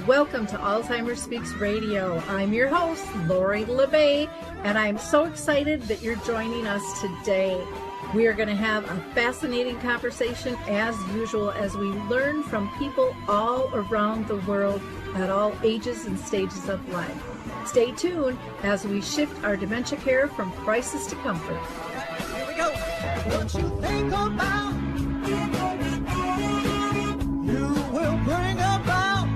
Welcome to Alzheimer Speaks Radio. I'm your host, Lori LeBay, and I'm so excited that you're joining us today. We are going to have a fascinating conversation as usual as we learn from people all around the world at all ages and stages of life. Stay tuned as we shift our dementia care from crisis to comfort. Here we go. What you think about, you will bring about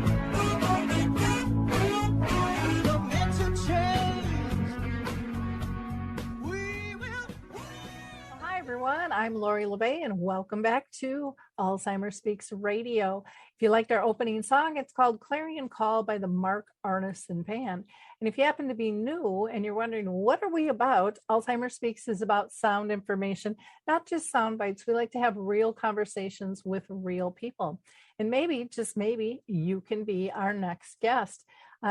dementia change. We will. Hi, everyone. I'm Lori LeBay, and welcome back to Alzheimer Speaks Radio. If you liked our opening song, it's called Clarion Call by the Mark Arneson Band. And if you happen to be new and you're wondering, what are we about? Alzheimer Speaks is about sound information, not just sound bites. We like to have real conversations with real people. And maybe, just maybe, you can be our next guest.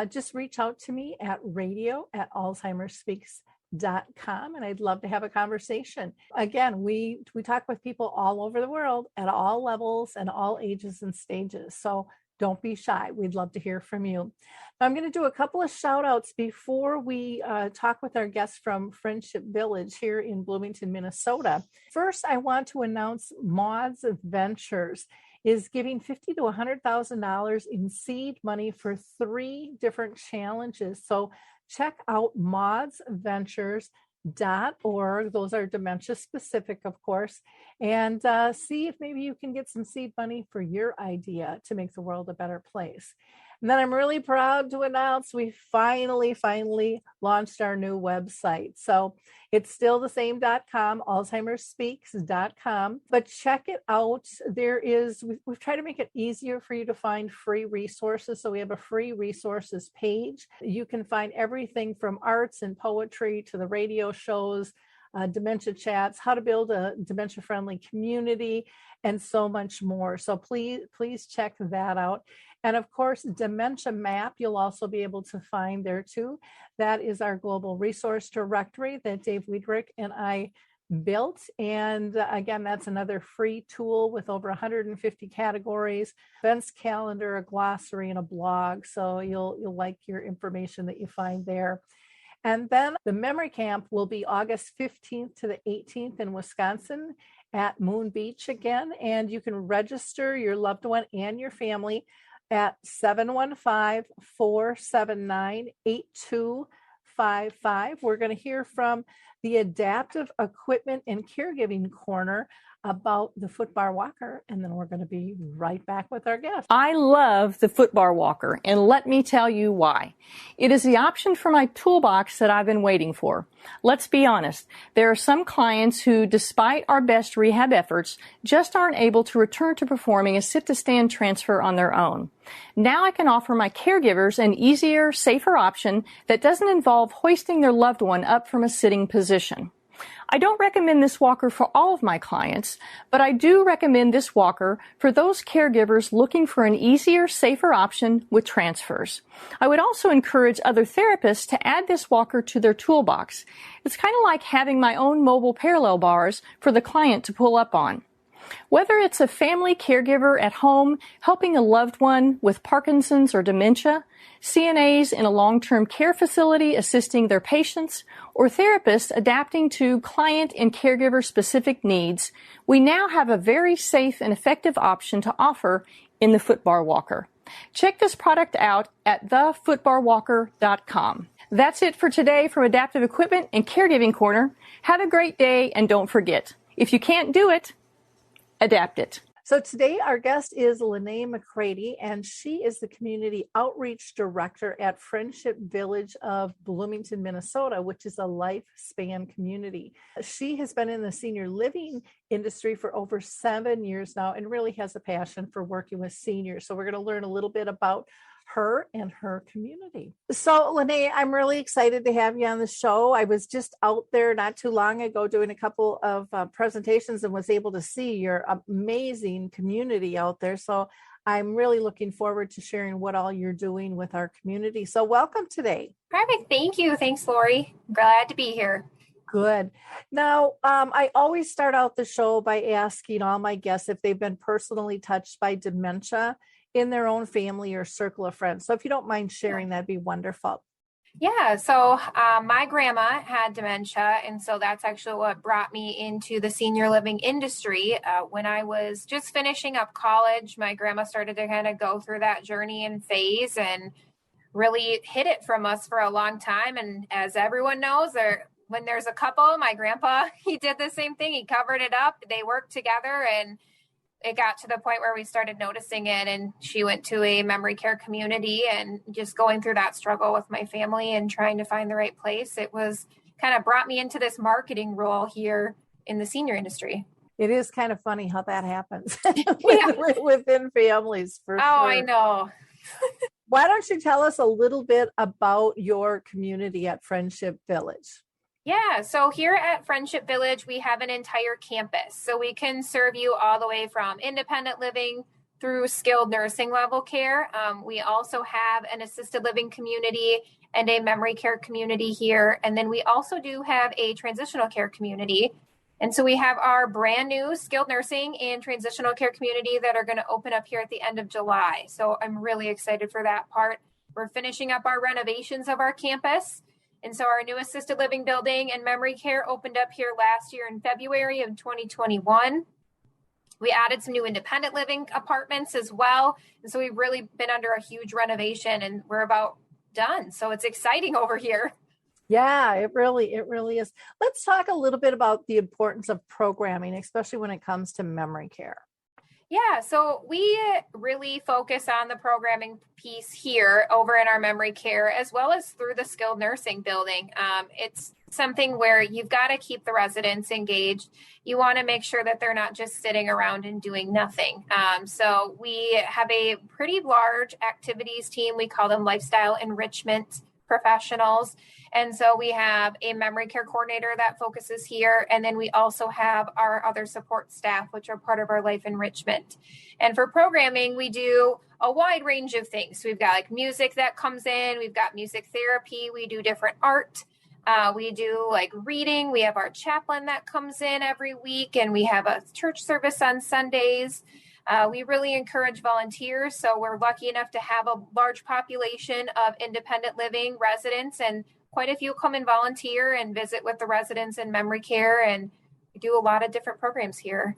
Just reach out to me at radio@alzheimerspeaks.com, and I'd love to have a conversation. Again, we talk with people all over the world at all levels and all ages and stages. So don't be shy. We'd love to hear from you. Now, I'm going to do a couple of shout outs before we talk with our guests from Friendship Village here in Bloomington, Minnesota. First, I want to announce Maud's Ventures is giving $50,000 to $100,000 in seed money for 3 different challenges. So check out maudsventures.org. Those are dementia specific, of course, and see if maybe you can get some seed money for your idea to make the world a better place. And then I'm really proud to announce we finally launched our new website. So it's still the same .com, alzheimerspeaks.com, but check it out. We've tried to make it easier for you to find free resources. So we have a free resources page. You can find everything from arts and poetry to the radio shows, dementia chats, how to build a dementia-friendly community, and so much more. So please check that out. And of course, Dementia Map, you'll also be able to find there too. That is our global resource directory that Dave Wiedrich and I built. And again, that's another free tool with over 150 categories, events calendar, a glossary, and a blog. So you'll like your information that you find there. And then the memory camp will be August 15th to the 18th in Wisconsin at Moon Beach again. And you can register your loved one and your family at 715-479-8255. We're going to hear from the Adaptive Equipment and Caregiving Corner about the footbar walker, and then we're going to be right back with our guest. I love the footbar walker, and let me tell you why. It is the option for my toolbox that I've been waiting for. Let's be honest, there are some clients who, despite our best rehab efforts, just aren't able to return to performing a sit-to-stand transfer on their own. Now I can offer my caregivers an easier, safer option that doesn't involve hoisting their loved one up from a sitting position. I don't recommend this walker for all of my clients, but I do recommend this walker for those caregivers looking for an easier, safer option with transfers. I would also encourage other therapists to add this walker to their toolbox. It's kind of like having my own mobile parallel bars for the client to pull up on. Whether it's a family caregiver at home helping a loved one with Parkinson's or dementia, CNAs in a long-term care facility assisting their patients, or therapists adapting to client and caregiver-specific needs, we now have a very safe and effective option to offer in the footbar walker. Check this product out at thefootbarwalker.com. That's it for today from Adaptive Equipment and Caregiving Corner. Have a great day, and don't forget, if you can't do it, adapt it. So today our guest is Linay McCrady, and she is the Community Outreach Director at Friendship Village of Bloomington, Minnesota, which is a lifespan community. She has been in the senior living industry for over 7 years now and really has a passion for working with seniors. So we're going to learn a little bit about her and her community. So, Linay, I'm really excited to have you on the show. I was just out there not too long ago doing a couple of presentations and was able to see your amazing community out there. So I'm really looking forward to sharing what all you're doing with our community. So welcome today. Perfect. Thank you. Thanks, Lori. Glad to be here. Good. Now, I always start out the show by asking all my guests if they've been personally touched by dementia in their own family or circle of friends. So if you don't mind sharing, that'd be wonderful. Yeah, so my grandma had dementia, and so that's actually what brought me into the senior living industry. When I was just finishing up college, my grandma started to kind of go through that journey and phase and really hid it from us for a long time. And as everyone knows, when there's a couple, my grandpa, he did the same thing. He covered it up. They worked together, and it got to the point where we started noticing it, and she went to a memory care community, and just going through that struggle with my family and trying to find the right place. It was kind of brought me into this marketing role here in the senior industry. It is kind of funny how that happens Yeah. within families, for sure. Oh, I know. Why don't you tell us a little bit about your community at Friendship Village? Yeah, so here at Friendship Village, we have an entire campus. So we can serve you all the way from independent living through skilled nursing level care. We also have an assisted living community and a memory care community here. And then we also do have a transitional care community. And so we have our brand new skilled nursing and transitional care community that are going to open up here at the end of July. So I'm really excited for that part. We're finishing up our renovations of our campus. And so our new assisted living building and memory care opened up here last year in February of 2021. We added some new independent living apartments as well. And so we've really been under a huge renovation, and we're about done. So it's exciting over here. Yeah, it really is. Let's talk a little bit about the importance of programming, especially when it comes to memory care. Yeah, so we really focus on the programming piece here over in our memory care, as well as through the skilled nursing building. It's something where you've got to keep the residents engaged. You want to make sure that they're not just sitting around and doing nothing. So we have a pretty large activities team. We call them lifestyle enrichment professionals. And so we have a memory care coordinator that focuses here. And then we also have our other support staff, which are part of our life enrichment. And for programming, we do a wide range of things. So we've got like music that comes in. We've got music therapy. We do different art. We do like reading. We have our chaplain that comes in every week, and we have a church service on Sundays. We really encourage volunteers. So we're lucky enough to have a large population of independent living residents, and quite a few come and volunteer and visit with the residents in memory care, and we do a lot of different programs here.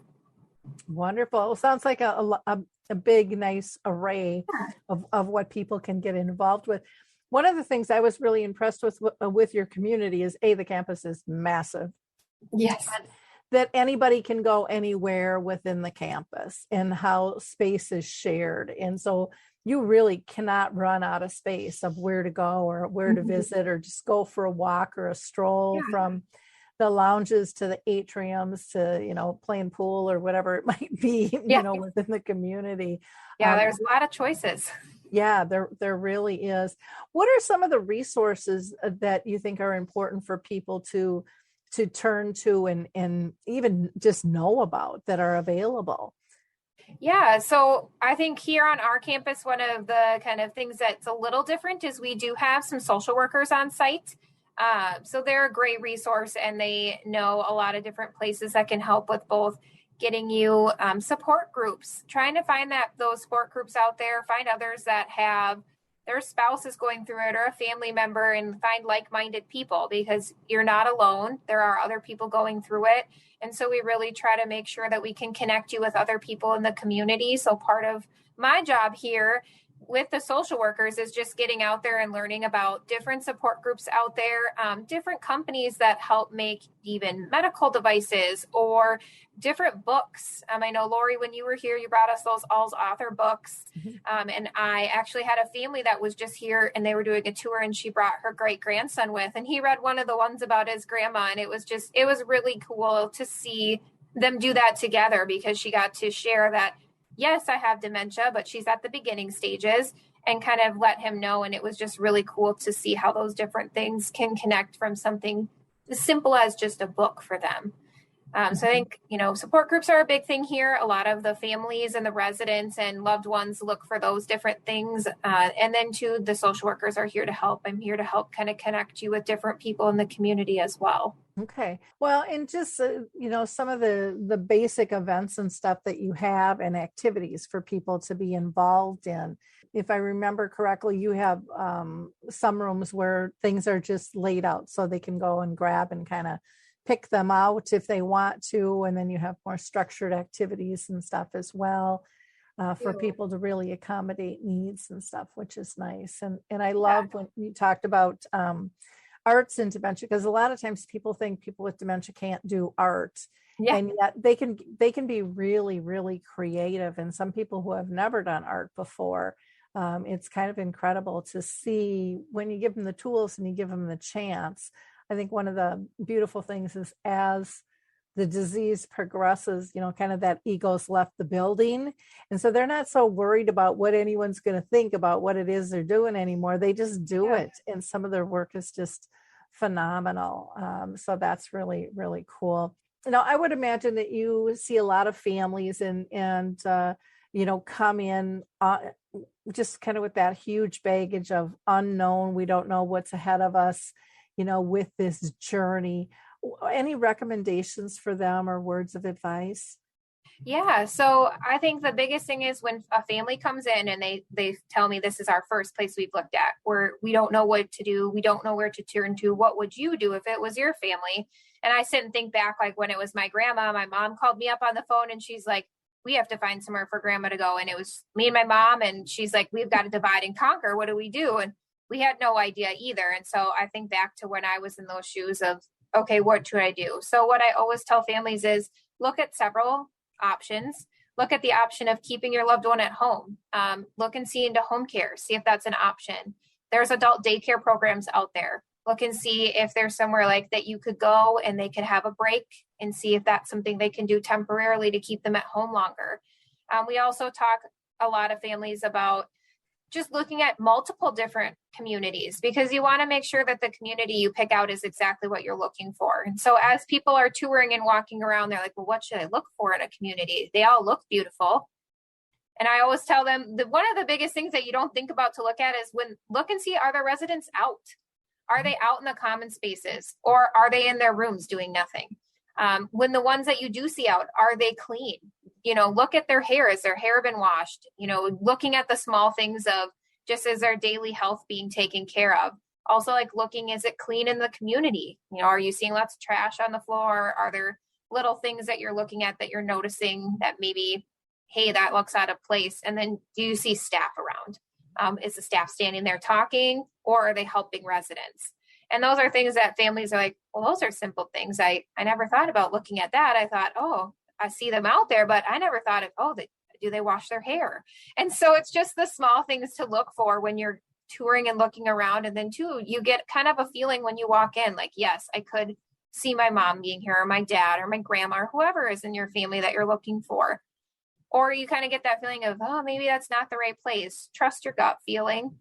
Wonderful. Sounds like a big, nice array of what people can get involved with. One of the things I was really impressed with your community is, the campus is massive. Yes. That anybody can go anywhere within the campus, and how space is shared. And so you really cannot run out of space of where to go or where to visit, or just go for a walk or a stroll from the lounges to the atriums to, playing pool or whatever it might be, within the community. Yeah, there's a lot of choices. Yeah, there really is. What are some of the resources that you think are important for people to turn to and even just know about that are available? Yeah, so I think here on our campus, one of the kind of things that's a little different is we do have some social workers on site. So they're a great resource, and they know a lot of different places that can help with both getting you support groups, trying to find those support groups out there, find others that have their spouse is going through it or a family member, and find like-minded people, because you're not alone. There are other people going through it. And so we really try to make sure that we can connect you with other people in the community. So part of my job here with the social workers is just getting out there and learning about different support groups out there, different companies that help make even medical devices or different books. I know, Lori, when you were here, you brought us those All's author books. And I actually had a family that was just here, and they were doing a tour, and she brought her great grandson with, and he read one of the ones about his grandma. And it was really cool to see them do that together, because she got to share that, yes, I have dementia, but she's at the beginning stages, and kind of let him know. And it was just really cool to see how those different things can connect from something as simple as just a book for them. So I think, support groups are a big thing here. A lot of the families and the residents and loved ones look for those different things. And then too, the social workers are here to help. I'm here to help kind of connect you with different people in the community as well. Okay. Well, and just, some of the basic events and stuff that you have and activities for people to be involved in. If I remember correctly, you have some rooms where things are just laid out so they can go and grab and kind of pick them out if they want to. And then you have more structured activities and stuff as well for people to really accommodate needs and stuff, which is nice. And I love when you talked about arts and dementia, because a lot of times people think people with dementia can't do art. Yeah. And yet they can be really, really creative. And some people who have never done art before, it's kind of incredible to see when you give them the tools and you give them the chance. I think one of the beautiful things is as the disease progresses, kind of that ego's left the building. And so they're not so worried about what anyone's going to think about what it is they're doing anymore. They just do it. And some of their work is just phenomenal. So that's really, really cool. I would imagine that you see a lot of families and come in just kind of with that huge baggage of unknown. We don't know what's ahead of us, with this journey. Any recommendations for them or words of advice? Yeah. So I think the biggest thing is when a family comes in and they tell me this is our first place we've looked at, where we don't know what to do. We don't know where to turn to. What would you do if it was your family? And I sit and think back, like when it was my grandma, my mom called me up on the phone and she's like, we have to find somewhere for grandma to go. And it was me and my mom. And she's like, we've got to divide and conquer. What do we do? And we had no idea either. And so I think back to when I was in those shoes of, okay, what should I do? So what I always tell families is look at several options. Look at the option of keeping your loved one at home. Look and see into home care. See if that's an option. There's adult daycare programs out there. Look and see if there's somewhere like that you could go and they could have a break and see if that's something they can do temporarily to keep them at home longer. We also talk a lot of families about just looking at multiple different communities because you want to make sure that the community you pick out is exactly what you're looking for. And so as people are touring and walking around, they're like, well, what should I look for in a community? They all look beautiful. And I always tell them that one of the biggest things that you don't think about to look at is look and see, are the residents out? Are they out in the common spaces or are they in their rooms doing nothing? When the ones that you do see out, are they clean? Look at their hair. Has their hair been washed? Looking at the small things of just is their daily health being taken care of? Also like looking, is it clean in the community? Are you seeing lots of trash on the floor? Are there little things that you're looking at that you're noticing that maybe, hey, that looks out of place? And then do you see staff around? Is the staff standing there talking or are they helping residents? And those are things that families are like, well, those are simple things. I never thought about looking at that. I thought, oh, I see them out there, but I never thought of, do they wash their hair? And so it's just the small things to look for when you're touring and looking around. And then too, you get kind of a feeling when you walk in, like, yes, I could see my mom being here or my dad or my grandma or whoever is in your family that you're looking for. Or you kind of get that feeling of, oh, maybe that's not the right place. Trust your gut feeling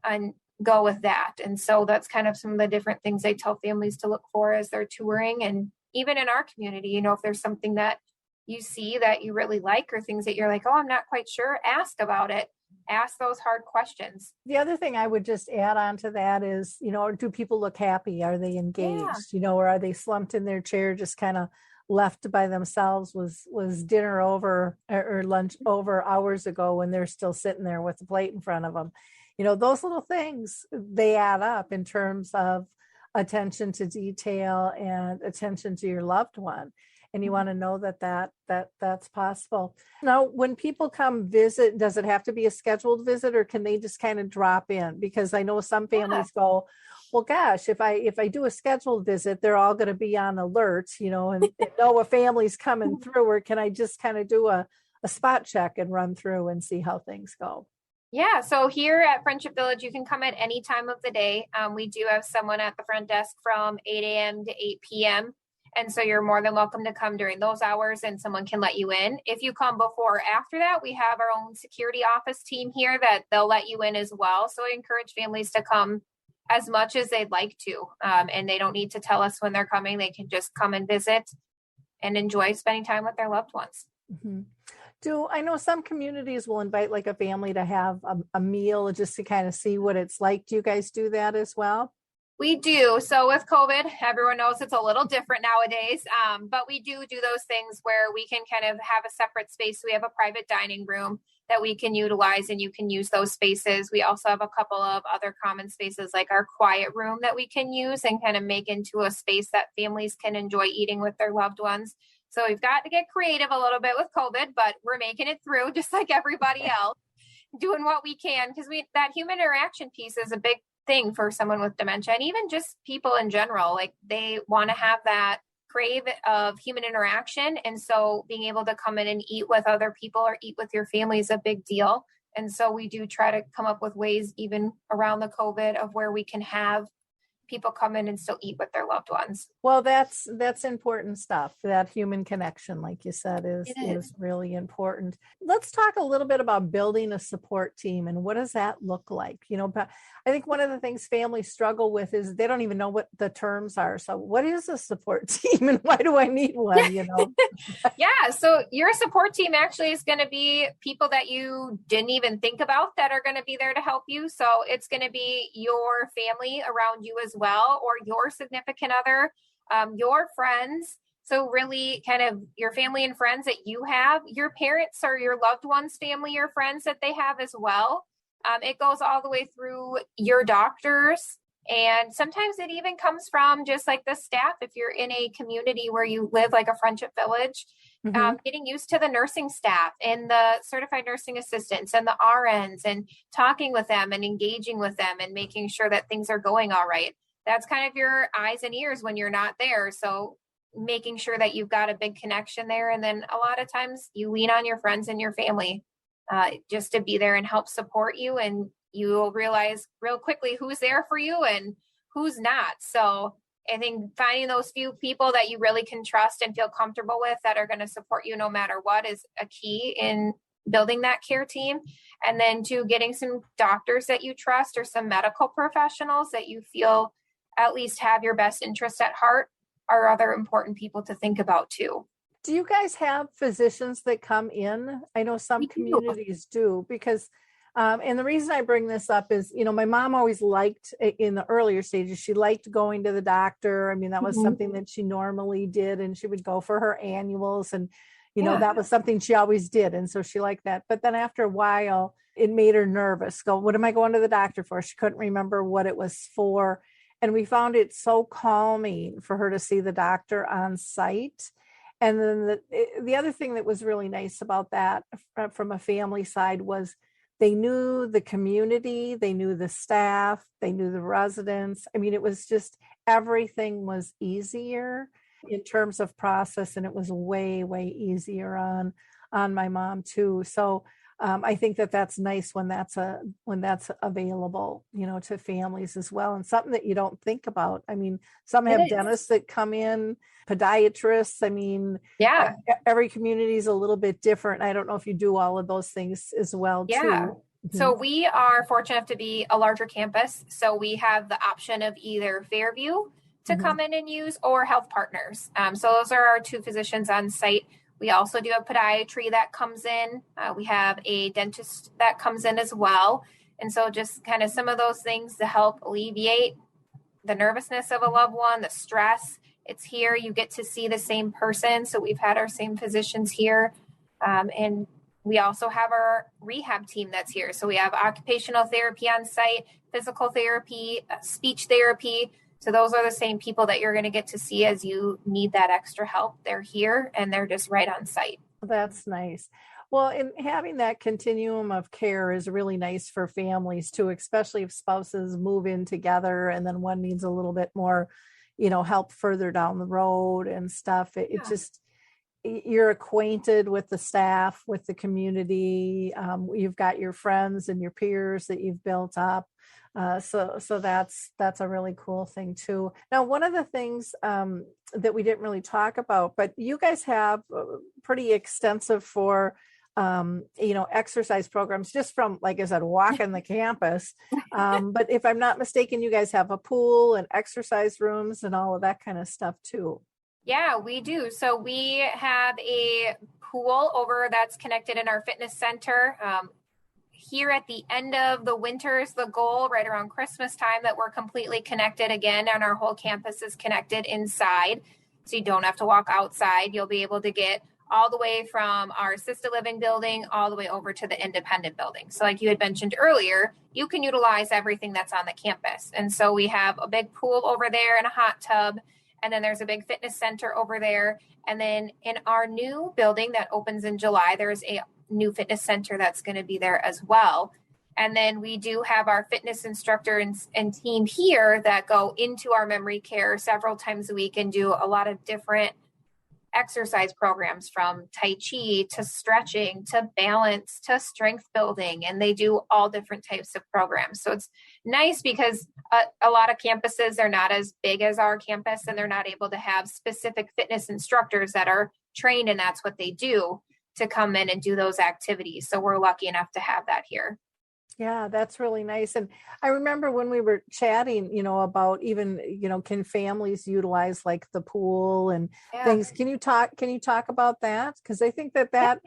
and go with that. And so that's kind of some of the different things I tell families to look for as they're touring. And even in our community, if there's something that you see that you really like or things that you're like, oh, I'm not quite sure, ask about it. Ask those hard questions. The other thing I would just add on to that is, do people look happy? Are they engaged? Or are they slumped in their chair, just kind of left by themselves? Was dinner over or lunch over hours ago when they're still sitting there with the plate in front of them? Those little things, they add up in terms of attention to detail and attention to your loved one. And you want to know that's possible. Now, when people come visit, does it have to be a scheduled visit or can they just kind of drop in? Because I know some families go, well, gosh, if I do a scheduled visit, they're all going to be on alert, and know a family's coming through, or can I just kind of do a spot check and run through and see how things go? Yeah. So here at Friendship Village, you can come at any time of the day. We do have someone at the front desk from 8 a.m. to 8 p.m. And so you're more than welcome to come during those hours and someone can let you in. If you come before or after that, we have our own security office team here that they'll let you in as well. So I encourage families to come as much as they'd like to. And they don't need to tell us when they're coming. They can just come and visit and enjoy spending time with their loved ones. Mm-hmm. I know some communities will invite like a family to have a meal just to kind of see what it's like. Do you guys do that as well? We do. So with COVID, everyone knows it's a little different nowadays, but we do those things where we can kind of have a separate space. We have a private dining room that we can utilize, and you can use those spaces. We also have a couple of other common spaces like our quiet room that we can use and kind of make into a space that families can enjoy eating with their loved ones. So we've got to get creative a little bit with COVID, but we're making it through just like everybody else, doing what we can, because that human interaction piece is a big thing for someone with dementia, and even just people in general. Like, they want to have that crave of human interaction. And so being able to come in and eat with other people or eat with your family is a big deal. And so we do try to come up with ways, even around the COVID, of where we can have people come in and still eat with their loved ones. Well, that's important stuff. That human connection, like you said, is really important. Let's talk a little bit about building a support team and what does that look like? But I think one of the things families struggle with is they don't even know what the terms are. So what is a support team and why do I need one? Yeah. So your support team actually is going to be people that you didn't even think about that are going to be there to help you. So it's going to be your family around you as well, or your significant other, your friends. So really kind of your family and friends that you have, your parents or your loved ones, family or friends that they have as well. It goes all the way through your doctors. And sometimes it even comes from just like the staff. If you're in a community where you live like a Friendship Village, getting used to the nursing staff and the certified nursing assistants and the RNs, and talking with them and engaging with them and making sure that things are going all right. That's kind of your eyes and ears when you're not there. So making sure that you've got a big connection there. And then a lot of times you lean on your friends and your family just to be there and help support you. And you'll realize real quickly who's there for you and who's not. So I think finding those few people that you really can trust and feel comfortable with that are going to support you no matter what is a key in building that care team. And then to getting some doctors that you trust or some medical professionals that you feel at least have your best interest at heart are other important people to think about too. Do you guys have physicians that come in? I know some communities do, because and the reason I bring this up is, my mom always liked, in the earlier stages, she liked going to the doctor. I mean, that was something that she normally did, and she would go for her annuals, and, that was something she always did. And so she liked that. But then after a while, it made her nervous. What am I going to the doctor for? She couldn't remember what it was for. And we found it so calming for her to see the doctor on site. And then the other thing that was really nice about that from a family side was they knew the community, they knew the staff, they knew the residents. I mean, it was just, everything was easier in terms of process, and it was way, way easier on my mom too. So I think that's nice when that's available, to families as well, and something that you don't think about. I mean, some have dentists that come in, podiatrists. I mean, every community is a little bit different. I don't know if you do all of those things as well too. Mm-hmm. So we are fortunate enough to be a larger campus. So we have the option of either Fairview to come in and use, or Health Partners. So those are our two physicians on site. We also do have podiatry that comes in. We have a dentist that comes in as well. And so just kind of some of those things to help alleviate the nervousness of a loved one, the stress. It's here. You get to see the same person. So we've had our same physicians here. And we also have our rehab team that's here. So we have occupational therapy on site, physical therapy, speech therapy. So those are the same people that you're going to get to see as you need that extra help. They're here and they're just right on site. That's nice. Well, and having that continuum of care is really nice for families too, especially if spouses move in together and then one needs a little bit more, help further down the road and stuff. It just, you're acquainted with the staff, with the community. You've got your friends and your peers that you've built up. So that's a really cool thing too. Now, one of the things that we didn't really talk about, but you guys have pretty extensive for exercise programs, just from, like I said, walking the campus. But if I'm not mistaken, you guys have a pool and exercise rooms and all of that kind of stuff too. Yeah, we do. So we have a pool over that's connected in our fitness center. Here at the end of the winter is the goal, right around Christmas time, that we're completely connected again, and our whole campus is connected inside. So you don't have to walk outside. You'll be able to get all the way from our assisted living building all the way over to the independent building. So like you had mentioned earlier, you can utilize everything that's on the campus. And so we have a big pool over there and a hot tub. And then there's a big fitness center over there. And then in our new building that opens in July, there's a new fitness center that's going to be there as well. And then we do have our fitness instructor and team here that go into our memory care several times a week and do a lot of different exercise programs, from Tai Chi to stretching to balance to strength building. And they do all different types of programs. So it's nice because a lot of campuses are not as big as our campus, and they're not able to have specific fitness instructors that are trained and that's what they do to come in and do those activities. So we're lucky enough to have that here. Yeah, that's really nice. And I remember when we were chatting, about even, can families utilize like the pool and things? Can you talk about that? Because I think that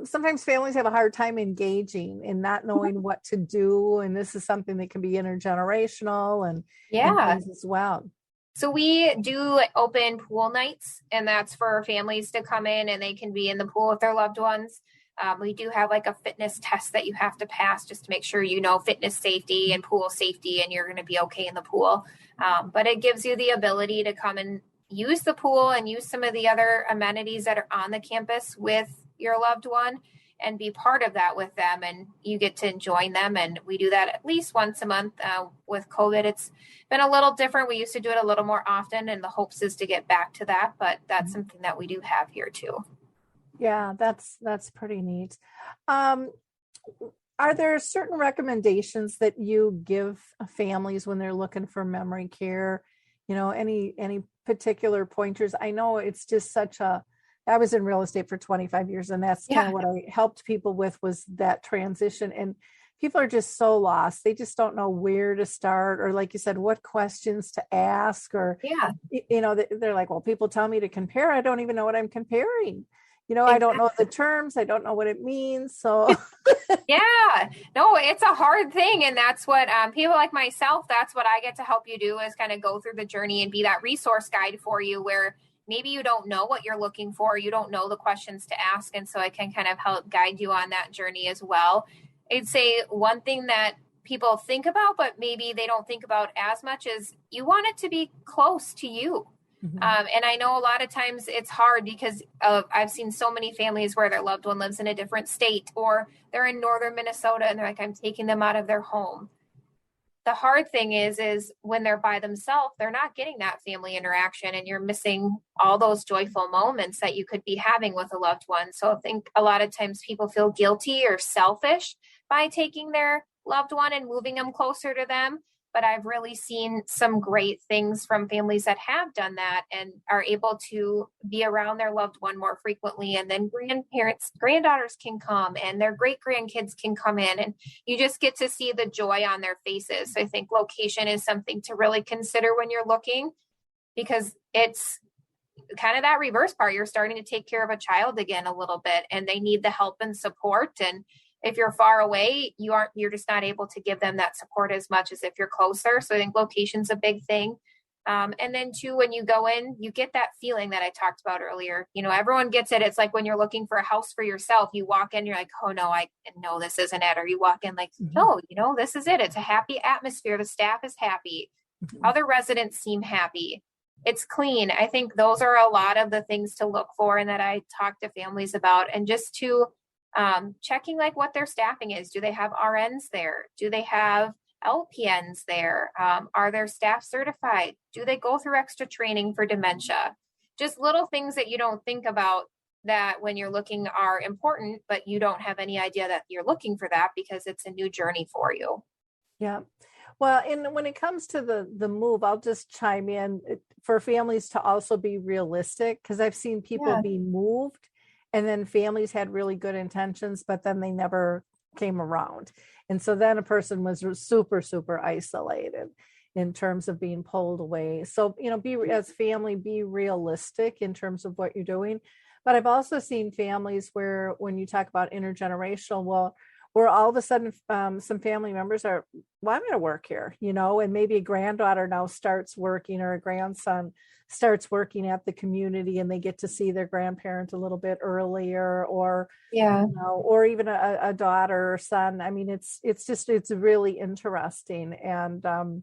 sometimes families have a hard time engaging and not knowing what to do. And this is something that can be intergenerational and things as well. So we do open pool nights, and that's for families to come in and they can be in the pool with their loved ones. We do have like a fitness test that you have to pass just to make sure fitness safety and pool safety, and you're going to be okay in the pool. But it gives you the ability to come and use the pool and use some of the other amenities that are on the campus with your loved one and be part of that with them. And you get to join them. And we do that at least once a month. With COVID, it's been a little different. We used to do it a little more often, and the hopes is to get back to that. But that's something that we do have here too. Yeah, that's pretty neat. Are there certain recommendations that you give families when they're looking for memory care? Any particular pointers? I know it's just I was in real estate for 25 years, and that's kind of what I helped people with, was that transition. And people are just so lost. They just don't know where to start, or like you said, what questions to ask, or, they're like, well, people tell me to compare. I don't even know what I'm comparing. Exactly. I don't know the terms. I don't know what it means. So no, it's a hard thing. And that's what people like myself, that's what I get to help you do, is kind of go through the journey and be that resource guide for you, where maybe you don't know what you're looking for. You don't know the questions to ask. And so I can kind of help guide you on that journey as well. I'd say one thing that people think about, but maybe they don't think about as much, is you want it to be close to you. Mm-hmm. And I know a lot of times it's hard because I've seen so many families where their loved one lives in a different state, or they're in northern Minnesota and they're like, I'm taking them out of their home. The hard thing is when they're by themselves, they're not getting that family interaction, and you're missing all those joyful moments that you could be having with a loved one. So I think a lot of times people feel guilty or selfish by taking their loved one and moving them closer to them. But I've really seen some great things from families that have done that and are able to be around their loved one more frequently. And then granddaughters can come, and their great grandkids can come in, and you just get to see the joy on their faces. So I think location is something to really consider when you're looking, because it's kind of that reverse part. You're starting to take care of a child again a little bit, and they need the help and support. And if you're far away, you're just not able to give them that support as much as if you're closer. So I think location's a big thing. And then too, when you go in, you get that feeling that I talked about earlier. Everyone gets it. It's like when you're looking for a house for yourself, you walk in, you're like, oh no, I know this isn't it. Or you walk in like, no, this is it. It's a happy atmosphere. The staff is happy. Other residents seem happy. It's clean. I think those are a lot of the things to look for, and that I talk to families about. And just to checking like what their staffing is. Do they have RNs there? Do they have LPNs there? Are their staff certified? Do they go through extra training for dementia? Just little things that you don't think about that when you're looking are important, but you don't have any idea that you're looking for that because it's a new journey for you. Yeah. Well, and when it comes to the move, I'll just chime in for families to also be realistic, because I've seen people be moved, and then families had really good intentions, but then they never came around. And so then a person was super, super isolated. in terms of being pulled away. So, as family, be realistic in terms of what you're doing. But I've also seen families where when you talk about intergenerational, well, where all of a sudden some family members are, well, I'm going to work here, and maybe a granddaughter now starts working or a grandson starts working at the community and they get to see their grandparent a little bit earlier, or, or even a daughter or son. I mean, it's really interesting. And,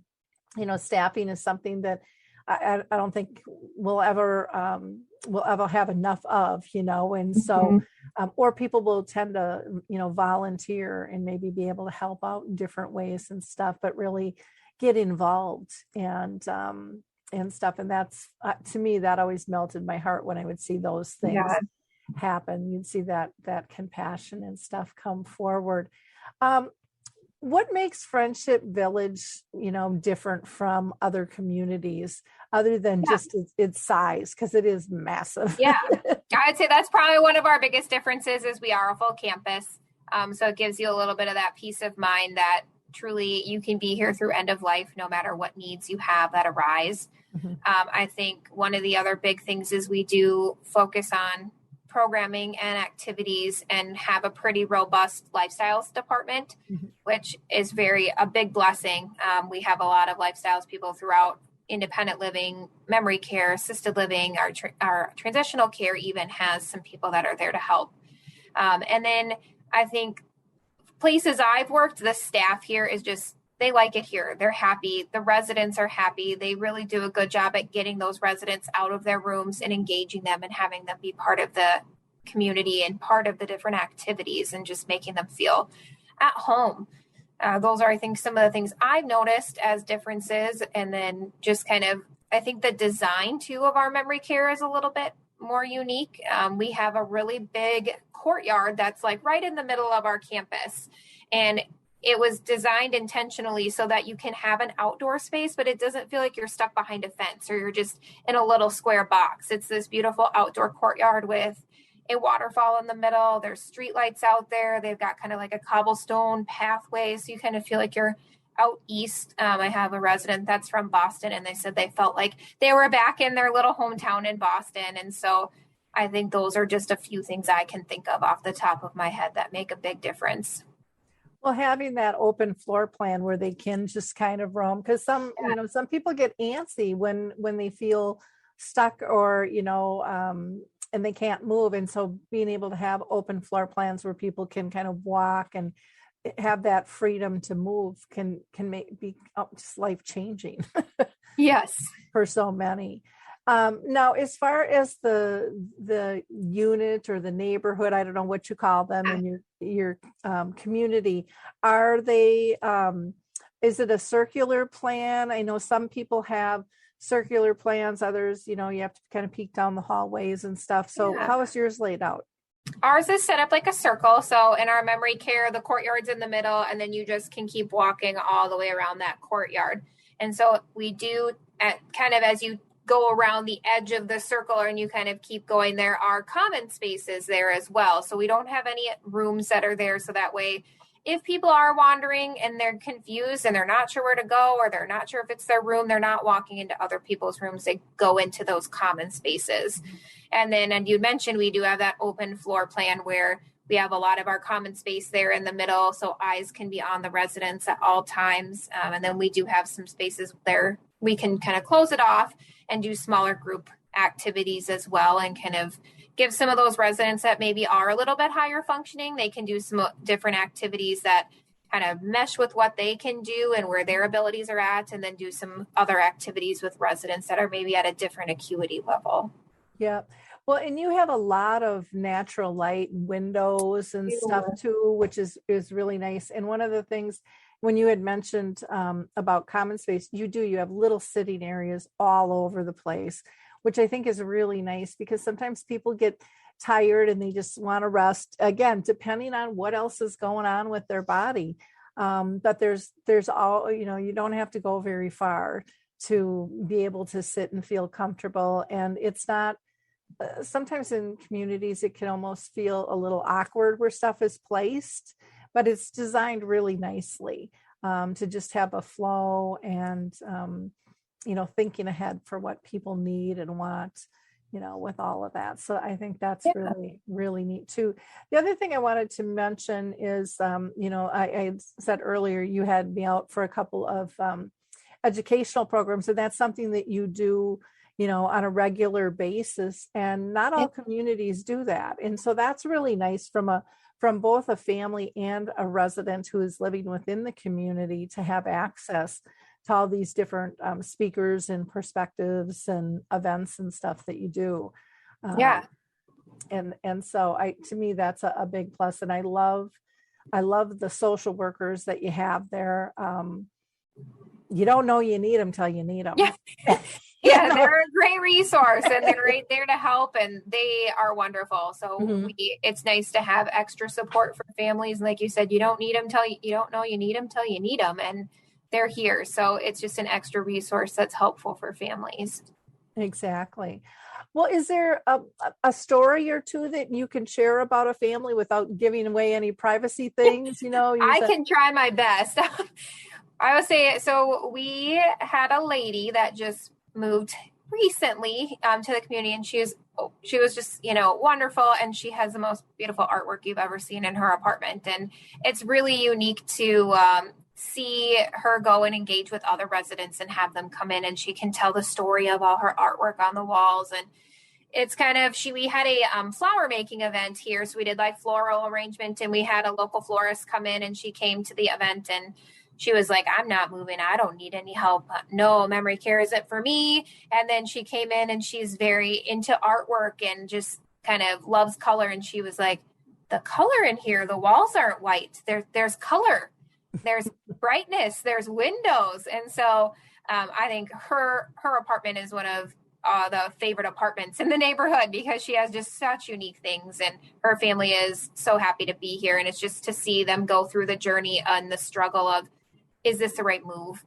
staffing is something that I don't think we'll ever have enough of, and so, or people will tend to, volunteer and maybe be able to help out in different ways and stuff, but really get involved and stuff. And that's, to me, that always melted my heart when I would see those things happen. You'd see that compassion and stuff come forward. What makes Friendship Village, different from other communities other than just its size? Because it is massive. Yeah, I'd say that's probably one of our biggest differences is we are a full campus. So it gives you a little bit of that peace of mind that truly you can be here through end of life, no matter what needs you have that arise. I think one of the other big things is we do focus on programming and activities and have a pretty robust lifestyles department, which is a big blessing. We have a lot of lifestyles people throughout independent living, memory care, assisted living, our transitional care even has some people that are there to help. And then I think places I've worked, the staff here is just, they like it here. They're happy. The residents are happy. They really do a good job at getting those residents out of their rooms and engaging them and having them be part of the community and part of the different activities and just making them feel at home. Those are, I think, some of the things I've noticed as differences. And then just kind of, I think the design too of our memory care is a little bit more unique. We have a really big courtyard that's like right in the middle of our campus. And it was designed intentionally so that you can have an outdoor space, but it doesn't feel like you're stuck behind a fence or you're just in a little square box. It's this beautiful outdoor courtyard with a waterfall in the middle. There's street lights out there. They've got kind of like a cobblestone pathway. So you kind of feel like you're out east. I have a resident that's from Boston and they said they felt like they were back in their little hometown in Boston. And so I think those are just a few things I can think of off the top of my head that make a big difference. Well, having that open floor plan where they can just kind of roam, because some people get antsy when they feel stuck or, and they can't move. And so being able to have open floor plans where people can kind of walk and have that freedom to move can be just life changing. Yes. For so many. Now, as far as the unit or the neighborhood, I don't know what you call them in your community, are they, is it a circular plan? I know some people have circular plans, others, you have to kind of peek down the hallways and stuff. So how is yours laid out? Ours is set up like a circle. So in our memory care, the courtyard's in the middle, and then you just can keep walking all the way around that courtyard. And so we do as you go around the edge of the circle and you kind of keep going, there are common spaces there as well. So we don't have any rooms that are there. So that way, if people are wandering and they're confused and they're not sure where to go, or they're not sure if it's their room, they're not walking into other people's rooms, they go into those common spaces. And then, and you mentioned, we do have that open floor plan where we have a lot of our common space there in the middle. So eyes can be on the residents at all times. And then we do have some spaces there we can kind of close it off and do smaller group activities as well, and kind of give some of those residents that maybe are a little bit higher functioning, they can do some different activities that kind of mesh with what they can do and where their abilities are at, and then do some other activities with residents that are maybe at a different acuity level. Yeah. Well, and you have a lot of natural light windows and stuff too, which is really nice. And one of the things when you had mentioned about common space, you have little sitting areas all over the place, which I think is really nice, because sometimes people get tired and they just want to rest, again, depending on what else is going on with their body. But there's all, you don't have to go very far to be able to sit and feel comfortable. And it's not, sometimes in communities, it can almost feel a little awkward where stuff is placed, but it's designed really nicely. to just have a flow and, thinking ahead for what people need and want, with all of that. So I think that's really, really neat too. The other thing I wanted to mention is, I said earlier, you had me out for a couple of educational programs, and that's something that you do, on a regular basis, and not all communities do that. And so that's really nice from both a family and a resident who is living within the community to have access to all these different speakers and perspectives and events and stuff that you do. And so to me, that's a big plus. And I love the social workers that you have there. You don't know you need them till you need them. Yeah, they're a great resource, and they're right there to help, and they are wonderful. So it's nice to have extra support for families. Like you said, you don't need them till you don't know you need them till you need them, and they're here. So it's just an extra resource that's helpful for families. Exactly. Well, is there a story or two that you can share about a family without giving away any privacy things? I can try my best. I would say, so we had a lady that just moved recently to the community, and she was just, wonderful. And she has the most beautiful artwork you've ever seen in her apartment. And it's really unique to see her go and engage with other residents and have them come in, and she can tell the story of all her artwork on the walls. And it's kind of, we had a flower making event here. So we did like floral arrangement, and we had a local florist come in, and she came to the event, and she was like, I'm not moving. I don't need any help. No, memory care isn't for me. And then she came in, and she's very into artwork and just kind of loves color. And she was like, the color in here, the walls aren't white. There's color, there's brightness, there's windows. And so I think her apartment is one of the favorite apartments in the neighborhood, because she has just such unique things, and her family is so happy to be here. And it's just to see them go through the journey and the struggle of, is this the right move?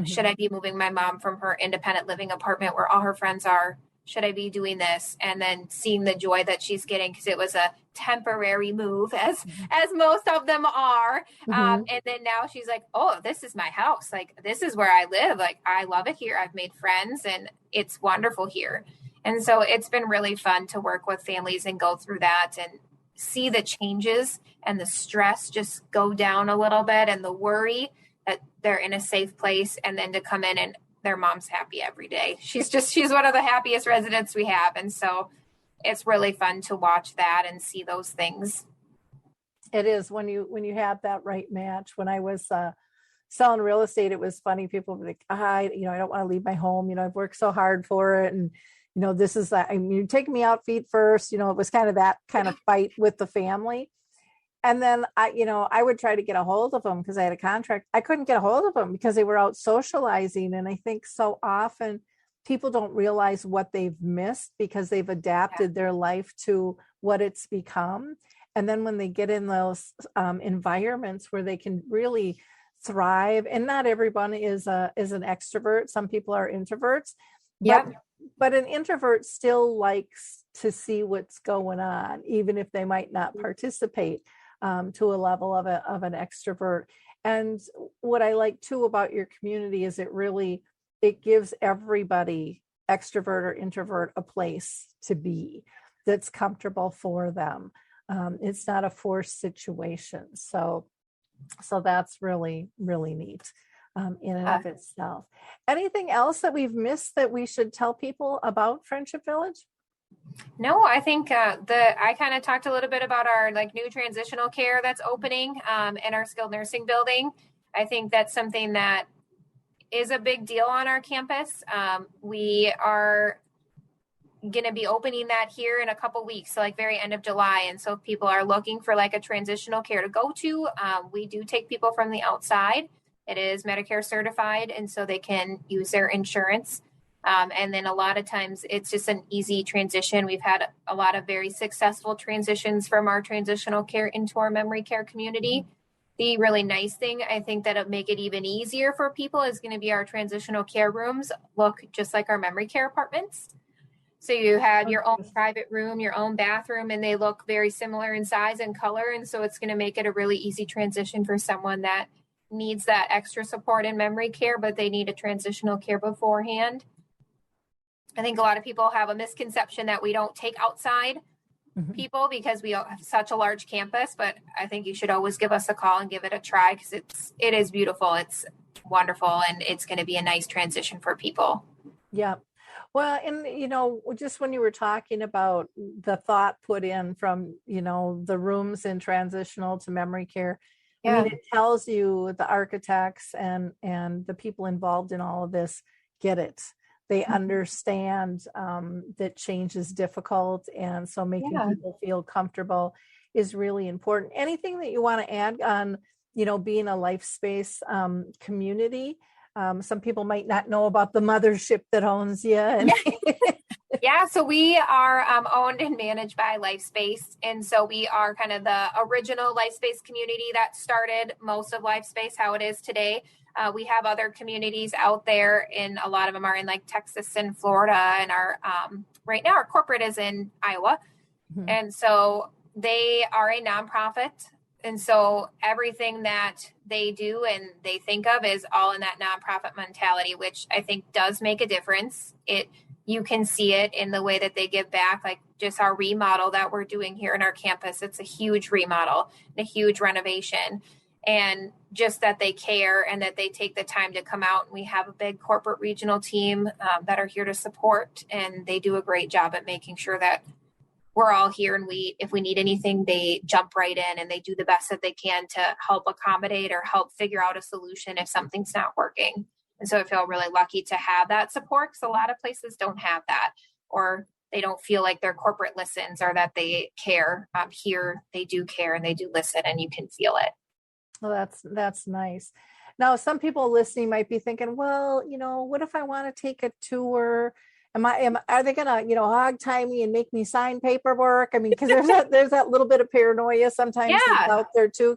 Should I be moving my mom from her independent living apartment where all her friends are? Should I be doing this? And then seeing the joy that she's getting, because it was a temporary move, as most of them are. And then now she's like, oh, this is my house. Like, this is where I live. Like, I love it here. I've made friends, and it's wonderful here. And so it's been really fun to work with families and go through that and see the changes and the stress just go down a little bit, and the worry that they're in a safe place, and then to come in and their mom's happy every day. She's one of the happiest residents we have. And so it's really fun to watch that and see those things. It is when you have that right match. When I was selling real estate, it was funny. People were like, I don't want to leave my home. I've worked so hard for it. And, this is, you're taking me out feet first. It was kind of that kind of fight with the family. And then I would try to get a hold of them because I had a contract. I couldn't get a hold of them because they were out socializing. And I think so often people don't realize what they've missed because they've adapted their life to what it's become. And then when they get in those environments where they can really thrive, and not everyone is an extrovert. Some people are introverts. But an introvert still likes to see what's going on, even if they might not participate to a level of an extrovert. And what I like too about your community is it gives everybody, extrovert or introvert, a place to be that's comfortable for them. It's not a forced situation. So that's really, really neat in and of itself. Anything else that we've missed that we should tell people about Friendship Village? No, I think I kind of talked a little bit about our new transitional care that's opening in our skilled nursing building. I think that's something that is a big deal on our campus. We are going to be opening that here in a couple weeks, so very end of July. And so if people are looking for a transitional care to go to, we do take people from the outside. It is Medicare certified, and so they can use their insurance. And then a lot of times it's just an easy transition. We've had a lot of very successful transitions from our transitional care into our memory care community. The really nice thing, I think, that'll make it even easier for people is going to be our transitional care rooms look just like our memory care apartments. So you have your own private room, your own bathroom, and they look very similar in size and color. And so it's going to make it a really easy transition for someone that needs that extra support in memory care, but they need a transitional care beforehand. I think a lot of people have a misconception that we don't take outside people because we have such a large campus, but I think you should always give us a call and give it a try because it is beautiful. It's wonderful. And it's going to be a nice transition for people. Yeah. Well, and, just when you were talking about the thought put in from, the rooms in transitional to memory care, I mean, it tells you the architects and the people involved in all of this get it. They understand that change is difficult. And so making people feel comfortable is really important. Anything that you want to add on, being a Lifespace community? Some people might not know about the mothership that owns you. And Yeah, so we are owned and managed by Lifespace. And so we are kind of the original Lifespace community that started most of Lifespace, how it is today. We have other communities out there, and a lot of them are in like Texas and Florida. And our right now our corporate is in Iowa. And so they are a nonprofit. And so everything that they do and they think of is all in that nonprofit mentality, which I think does make a difference. You can see it in the way that they give back, like just our remodel that we're doing here in our campus. It's a huge remodel, a huge renovation, and just that they care and that they take the time to come out. And we have a big corporate regional team that are here to support, and they do a great job at making sure that we're all here. And if we need anything, they jump right in and they do the best that they can to help accommodate or help figure out a solution if something's not working. And so I feel really lucky to have that support because a lot of places don't have that, or they don't feel like their corporate listens or that they care. Here, they do care and they do listen, and you can feel it. Well, that's nice. Now, some people listening might be thinking, well, what if I want to take a tour? Are they gonna, hog tie me and make me sign paperwork? I mean, because there's that little bit of paranoia sometimes that's out there too,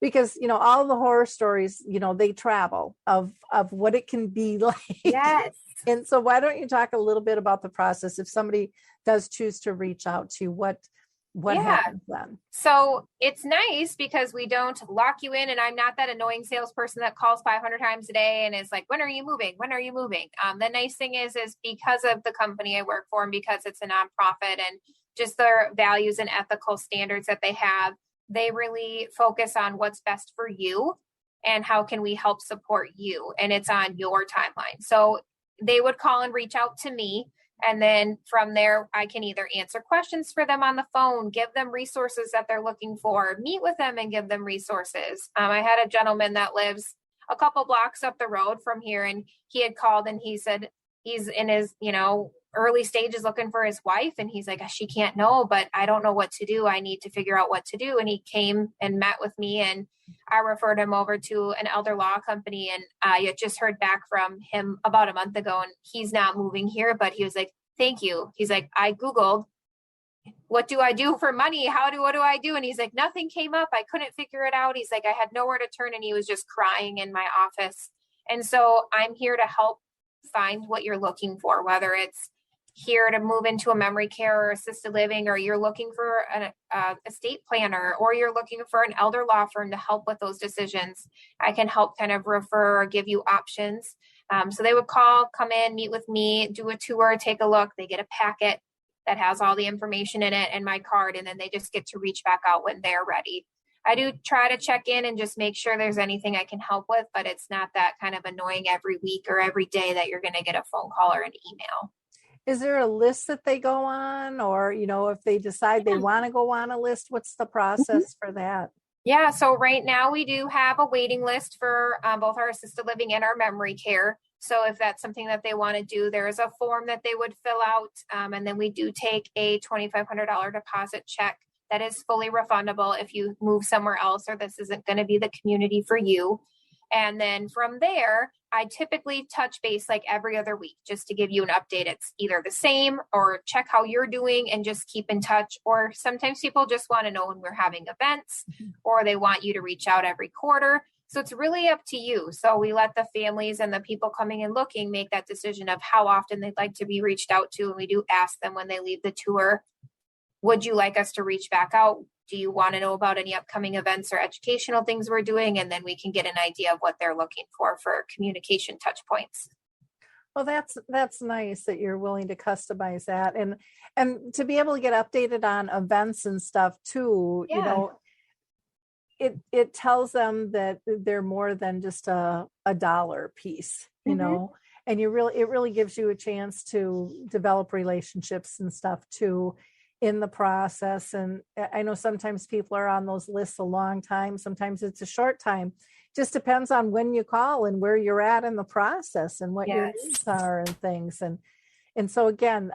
because all the horror stories, they travel of what it can be like. Yes. And so why don't you talk a little bit about the process if somebody does choose to reach out to you, what happens then? So it's nice because we don't lock you in, and I'm not that annoying salesperson that calls 500 times a day and is like, when are you moving? When are you moving? The nice thing is because of the company I work for and because it's a nonprofit and just their values and ethical standards that they have, they really focus on what's best for you and how can we help support you. And it's on your timeline. So they would call and reach out to me. And then from there, I can either answer questions for them on the phone, give them resources that they're looking for, meet with them and give them resources. I had a gentleman that lives a couple blocks up the road from here, and he had called and he said he's in his, early stages looking for his wife. And he's like, she can't know, but I don't know what to do. I need to figure out what to do. And he came and met with me, and I referred him over to an elder law company. And I just heard back from him about a month ago, and he's not moving here, but he was like, thank you. He's like, I Googled, what do I do for money? What do I do? And he's like, nothing came up. I couldn't figure it out. He's like, I had nowhere to turn. And he was just crying in my office. And so I'm here to help find what you're looking for, whether it's here to move into a memory care or assisted living, or you're looking for an estate planner, or you're looking for an elder law firm to help with those decisions. I can help kind of refer or give you options. So they would call, come in, meet with me, do a tour, take a look. They get a packet that has all the information in it and my card, and then they just get to reach back out when they're ready. I do try to check in and just make sure there's anything I can help with, but it's not that kind of annoying every week or every day that you're going to get a phone call or an email. Is there a list that they go on, or, if they decide they want to go on a list, what's the process for that? Yeah. So right now we do have a waiting list for both our assisted living and our memory care. So if that's something that they want to do, there is a form that they would fill out. And then we do take a $2,500 deposit check that is fully refundable if you move somewhere else or this isn't going to be the community for you. And then from there, I typically touch base like every other week just to give you an update. It's either the same or check how you're doing and just keep in touch. Or sometimes people just want to know when we're having events, or they want you to reach out every quarter. So it's really up to you. So we let the families and the people coming and looking make that decision of how often they'd like to be reached out to. And we do ask them when they leave the tour, would you like us to reach back out Do you want to know about any upcoming events or educational things we're doing? And then we can get an idea of what they're looking for communication touch points. Well, that's nice that you're willing to customize that, and to be able to get updated on events and stuff too. Yeah. You know, it tells them that they're more than just a dollar piece, you know, and it really gives you a chance to develop relationships and stuff too in the process. And I know sometimes people are on those lists a long time. Sometimes it's a short time. Just depends on when you call and where you're at in the process and what your needs are and things. And so again,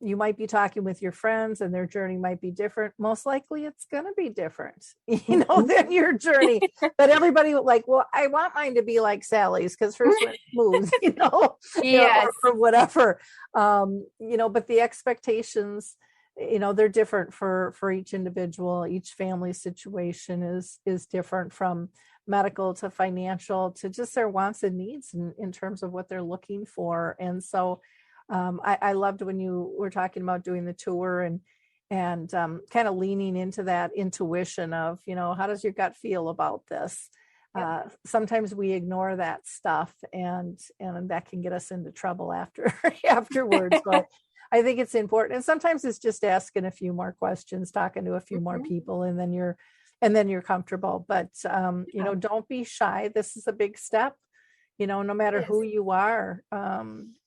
you might be talking with your friends and their journey might be different. Most likely it's going to be different, you know, than your journey. But everybody like, well, I want mine to be like Sally's because hers went smooth, you know, or whatever, you know, but the expectations, you know, they're different for each individual. Each family situation is different, from medical to financial to just their wants and needs in terms of what they're looking for. And so I loved when you were talking about doing the tour and kind of leaning into that intuition of, you know, how does your gut feel about this? Sometimes we ignore that stuff and that can get us into trouble afterwards. But I think it's important. And sometimes it's just asking a few more questions, talking to a few more people, and then you're comfortable. But, you know, don't be shy. This is a big step, you know, no matter who you are,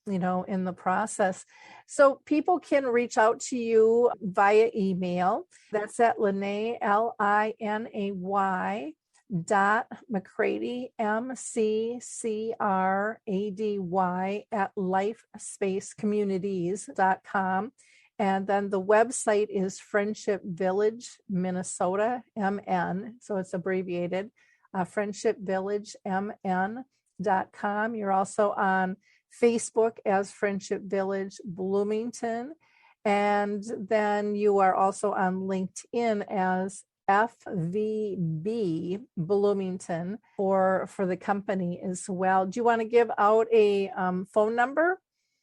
you know, in the process. So people can reach out to you via email. That's at Linay, LINAY .McCrady, MCCRADY at lifespacecommunities.com. And then the website is Friendship Village, Minnesota, MN. So it's abbreviated, friendshipvillagemn.com. You're also on Facebook as Friendship Village Bloomington. And then you are also on LinkedIn as FVB Bloomington for the company as well. Do you want to give out a phone number?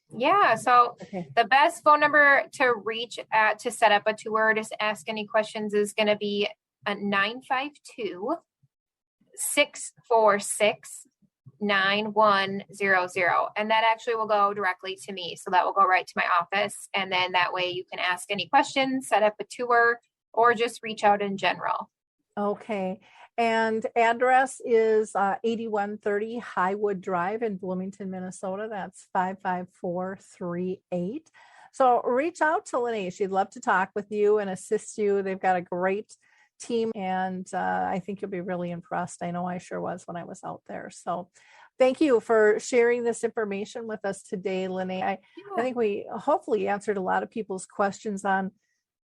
Yeah. So the best phone number to reach at to set up a tour, to ask any questions, is going to be 952-646-9100. And that actually will go directly to me. So that will go right to my office. And then that way you can ask any questions, set up a tour, or just reach out in general. Okay. And address is 8130 Highwood Drive in Bloomington, Minnesota. That's 55438. So reach out to Linay. She'd love to talk with you and assist you. They've got a great team, and I think you'll be really impressed. I know I sure was when I was out there. So thank you for sharing this information with us today, Linay. I think we hopefully answered a lot of people's questions on,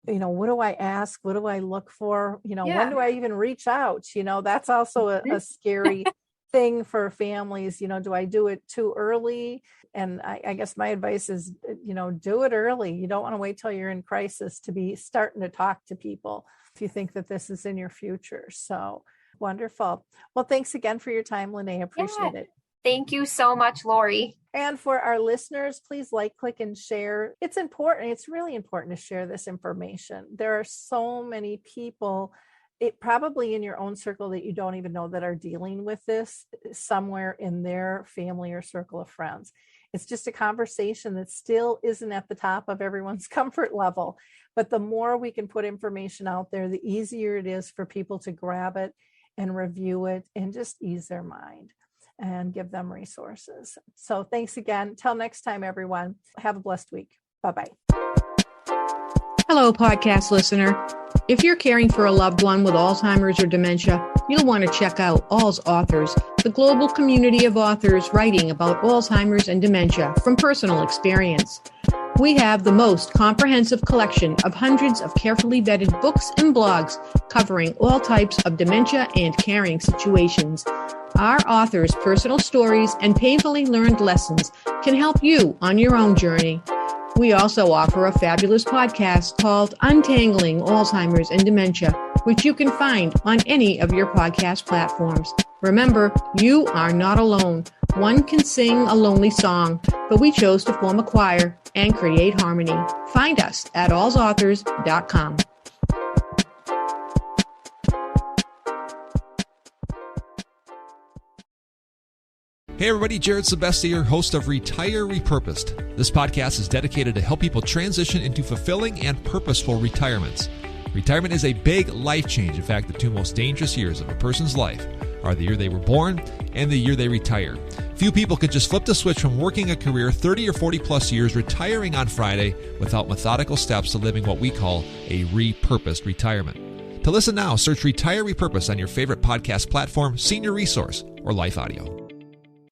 you know, what do I ask? What do I look for? You know, when do I even reach out? You know, that's also a scary thing for families. You know, do I do it too early? And I guess my advice is, you know, do it early. You don't want to wait till you're in crisis to be starting to talk to people if you think that this is in your future. So wonderful. Well, thanks again for your time, Linay. I appreciate it. Thank you so much, Lori. And for our listeners, please like, click, and share. It's important. It's really important to share this information. There are so many people, probably in your own circle, that you don't even know that are dealing with this somewhere in their family or circle of friends. It's just a conversation that still isn't at the top of everyone's comfort level. But the more we can put information out there, the easier it is for people to grab it and review it and just ease their mind and give them resources. So thanks again. Till next time, everyone. Have a blessed week. Bye-bye. Hello, podcast listener. If you're caring for a loved one with Alzheimer's or dementia, you'll want to check out Alz Authors, the global community of authors writing about Alzheimer's and dementia from personal experience. We have the most comprehensive collection of hundreds of carefully vetted books and blogs covering all types of dementia and caring situations. Our authors' personal stories and painfully learned lessons can help you on your own journey. We also offer a fabulous podcast called Untangling Alzheimer's and Dementia, which you can find on any of your podcast platforms. Remember, you are not alone. One can sing a lonely song, but we chose to form a choir and create harmony. Find us at alzauthors.com. Hey everybody, Jared Sebesti here, host of Retire Repurposed. This podcast is dedicated to help people transition into fulfilling and purposeful retirements. Retirement is a big life change. In fact, the two most dangerous years of a person's life are the year they were born and the year they retire. Few people could just flip the switch from working a career 30 or 40 plus years, retiring on Friday, without methodical steps to living what we call a repurposed retirement. To listen now, search Retire Repurposed on your favorite podcast platform, Senior Resource, or Life Audio.